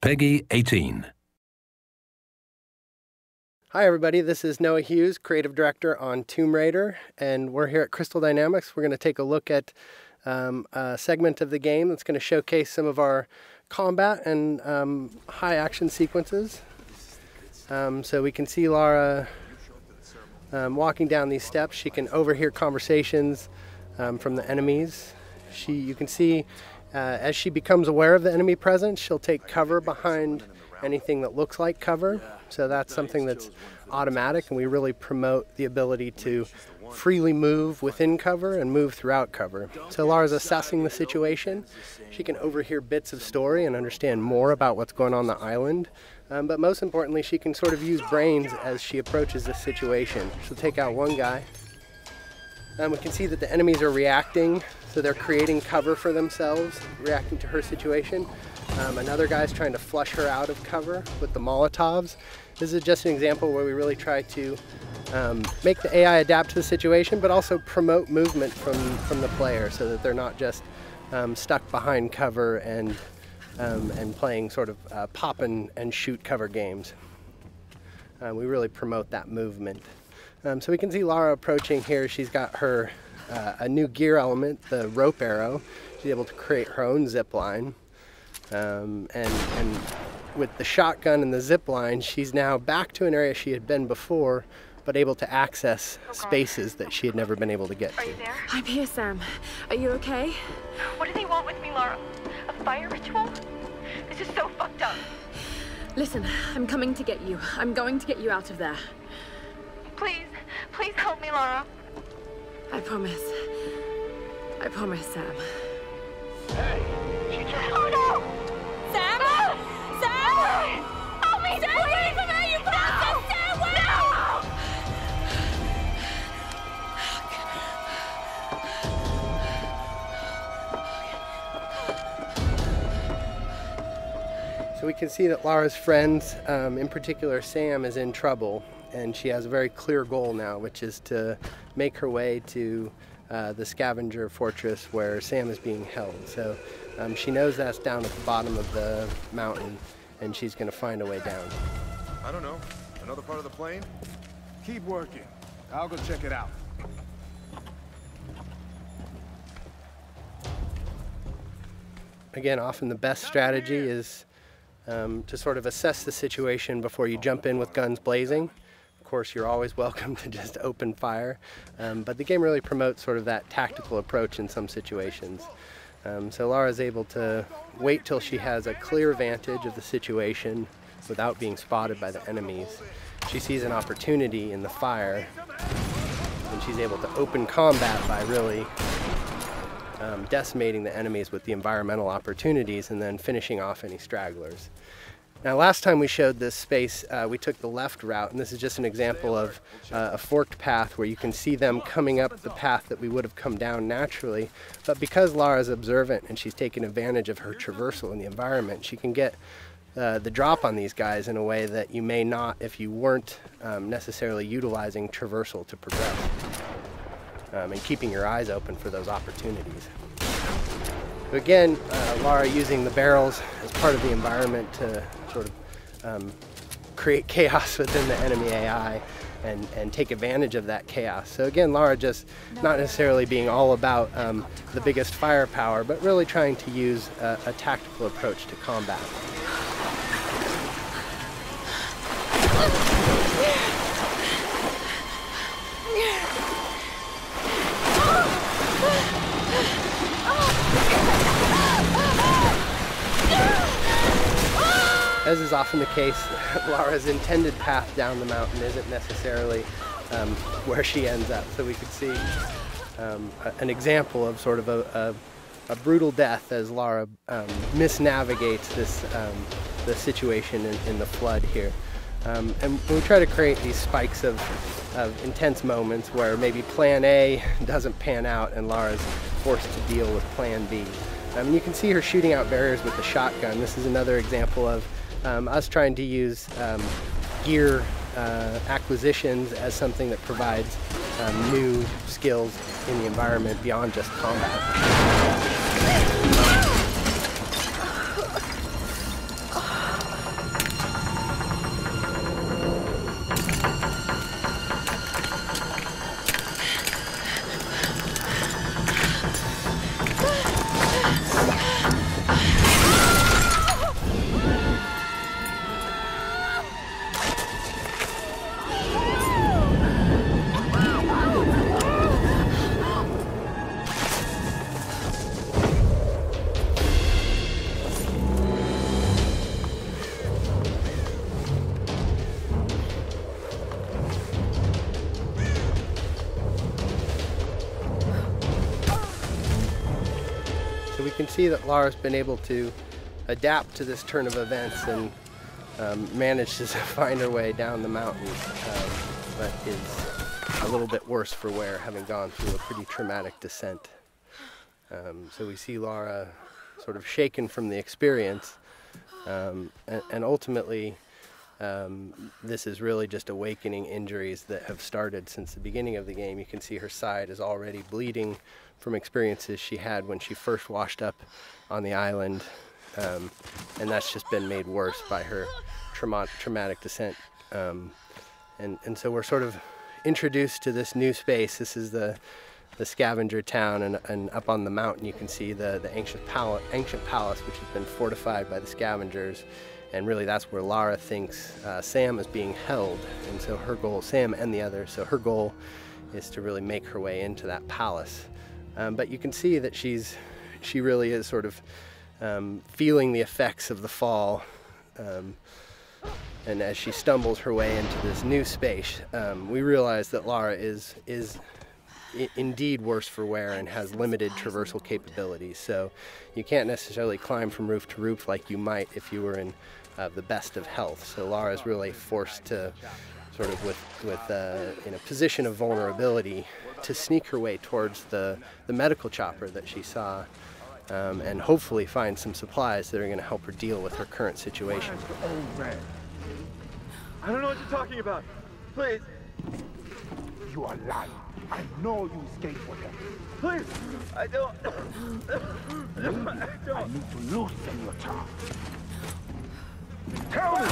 Peggy 18. Hi everybody, this is Noah Hughes, Creative Director on Tomb Raider, and we're here at Crystal Dynamics. We're going to take a look at a segment of the game that's going to showcase some of our combat and high action sequences. So we can see Lara walking down these steps. She can overhear conversations from the enemies. You can see as she becomes aware of the enemy presence, she'll take cover behind anything that looks like cover. So that's something that's automatic, and we really promote the ability to freely move within cover and move throughout cover. So Lara's assessing the situation. She can overhear bits of story and understand more about what's going on the island. But most importantly, she can sort of use brains as she approaches this situation. She'll take out one guy. We can see that the enemies are reacting, so they're creating cover for themselves, reacting to her situation. Another guy's trying to flush her out of cover with the Molotovs. This is just an example where we really try to make the AI adapt to the situation, but also promote movement from the player so that they're not just stuck behind cover and playing sort of pop and shoot cover games. We really promote that movement. So we can see Lara approaching here. She's got her a new gear element, the rope arrow. She's able to create her own zip line. And with the shotgun and the zip line, she's now back to an area she had been before, but able to access spaces that she had never been able to get to. Are you there? I'm here, Sam. Are you okay? What do they want with me, Lara? A fire ritual? This is so fucked up. Listen, I'm coming to get you. I'm going to get you out of there. Please, please help me, Lara. I promise. I promise, Sam. Hey, she just... Oh no! Sam? No! Sam! Help me! Stay away from her, you bastard! Stay away! So we can see that Lara's friends, in particular Sam, is in trouble, and she has a very clear goal now, which is to make her way to the scavenger fortress where Sam is being held. So she knows that's down at the bottom of the mountain, and she's going to find a way down. I don't know. Another part of the plane? Keep working. I'll go check it out. Again, often the best strategy is to sort of assess the situation before you jump in with guns blazing. Of course, you're always welcome to just open fire, but the game really promotes sort of that tactical approach in some situations. So Lara's able to wait till she has a clear vantage of the situation without being spotted by the enemies. She sees an opportunity in the fire, and she's able to open combat by really decimating the enemies with the environmental opportunities and then finishing off any stragglers. Now, last time we showed this space, we took the left route, and this is just an example of a forked path where you can see them coming up the path that we would have come down naturally. But because Lara's observant and she's taken advantage of her traversal in the environment, she can get the drop on these guys in a way that you may not if you weren't necessarily utilizing traversal to progress. And keeping your eyes open for those opportunities. But again, Lara using the barrels as part of the environment to sort of create chaos within the enemy AI and take advantage of that chaos. So again, Lara just not necessarily being all about the biggest firepower, but really trying to use a tactical approach to combat. As is often the case, Lara's intended path down the mountain isn't necessarily where she ends up. So we could see an example of sort of a brutal death as Lara misnavigates the situation in the flood here. And we try to create these spikes of intense moments where maybe plan A doesn't pan out and Lara's forced to deal with plan B. And you can see her shooting out barriers with the shotgun. This is another example of us trying to use gear acquisitions as something that provides new skills in the environment beyond just combat. can see that Lara's been able to adapt to this turn of events and managed to find her way down the mountain, but is a little bit worse for wear, having gone through a pretty traumatic descent. So we see Lara sort of shaken from the experience, and ultimately this is really just awakening injuries that have started since the beginning of the game. You can see her side is already bleeding from experiences she had when she first washed up on the island, and that's just been made worse by her traumatic descent. And so we're sort of introduced to this new space. This is the scavenger town, and up on the mountain you can see the ancient palace, which has been fortified by the scavengers, and really that's where Lara thinks Sam is being held. And so her goal, Sam and the others, so her goal is to really make her way into that palace. But you can see that she really is sort of feeling the effects of the fall, and as she stumbles her way into this new space, we realize that Lara is indeed worse for wear and has limited traversal capabilities. So you can't necessarily climb from roof to roof like you might if you were in the best of health. So Lara is really forced to sort of in a position of vulnerability to sneak her way towards the medical chopper that she saw, and hopefully find some supplies that are going to help her deal with her current situation. I don't know what you're talking about. Please. You are lying. I know you escaped with him. Please. I don't. I need to loosen your tongue. Tell me!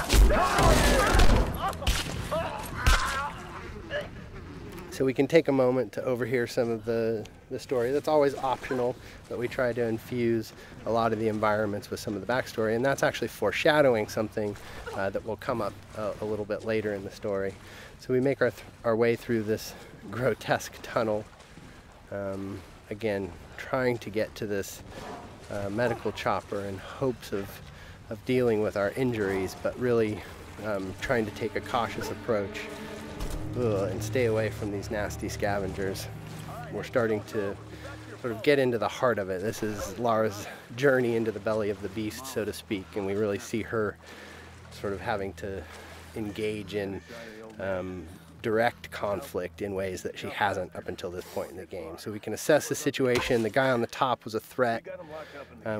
So we can take a moment to overhear some of the story. That's always optional, but we try to infuse a lot of the environments with some of the backstory, and that's actually foreshadowing something that will come up a little bit later in the story. So we make our way through this grotesque tunnel, again trying to get to this medical chopper in hopes of dealing with our injuries, but really trying to take a cautious approach and stay away from these nasty scavengers. We're starting to sort of get into the heart of it. This is Lara's journey into the belly of the beast, so to speak, and we really see her sort of having to engage in direct conflict in ways that she hasn't up until this point in the game. So we can assess the situation. The guy on the top was a threat.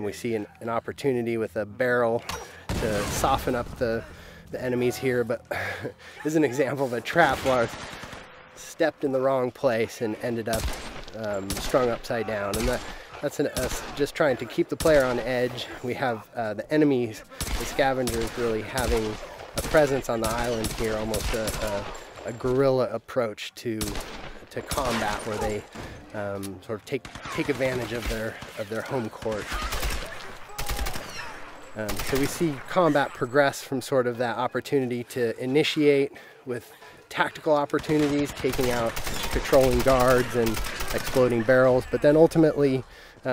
We see an opportunity with a barrel to soften up the enemies here, but this is an example of a trap. Lara stepped in the wrong place and ended up strung upside down, and that's us just trying to keep the player on edge. We have the enemies, the scavengers, really having a presence on the island here, almost a guerrilla approach to combat, where they sort of take advantage of their home court. So we see combat progress from sort of that opportunity to initiate with tactical opportunities, taking out patrolling guards and exploding barrels, but then ultimately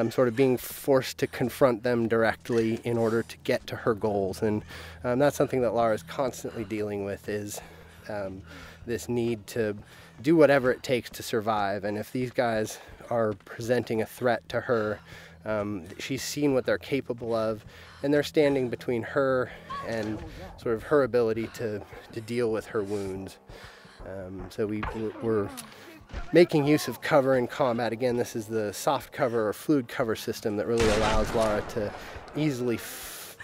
sort of being forced to confront them directly in order to get to her goals. And that's something that Lara is constantly dealing with, is this need to do whatever it takes to survive. And if these guys are presenting a threat to her, she's seen what they're capable of, and they're standing between her and sort of her ability to deal with her wounds. So we're making use of cover in combat. Again, this is the soft cover or fluid cover system that really allows Lara to easily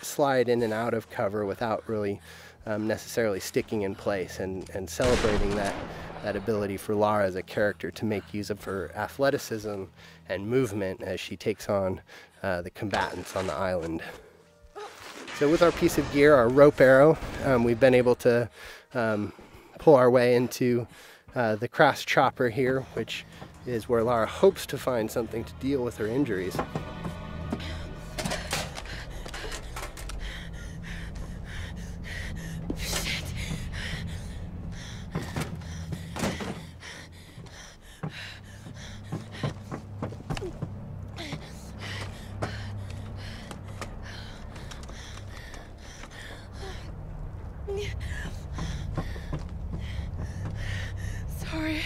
slide in and out of cover without really necessarily sticking in place, and celebrating that ability for Lara as a character to make use of her athleticism and movement as she takes on the combatants on the island. So with our piece of gear, our rope arrow, we've been able to pull our way into the crash chopper here, which is where Lara hopes to find something to deal with her injuries. Sorry.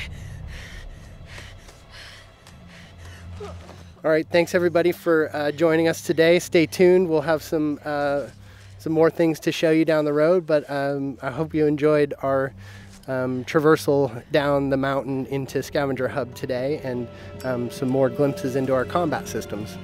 All right, thanks everybody for joining us today. Stay tuned. We'll have some more things to show you down the road, but I hope you enjoyed our traversal down the mountain into Scavenger Hub today, and some more glimpses into our combat systems.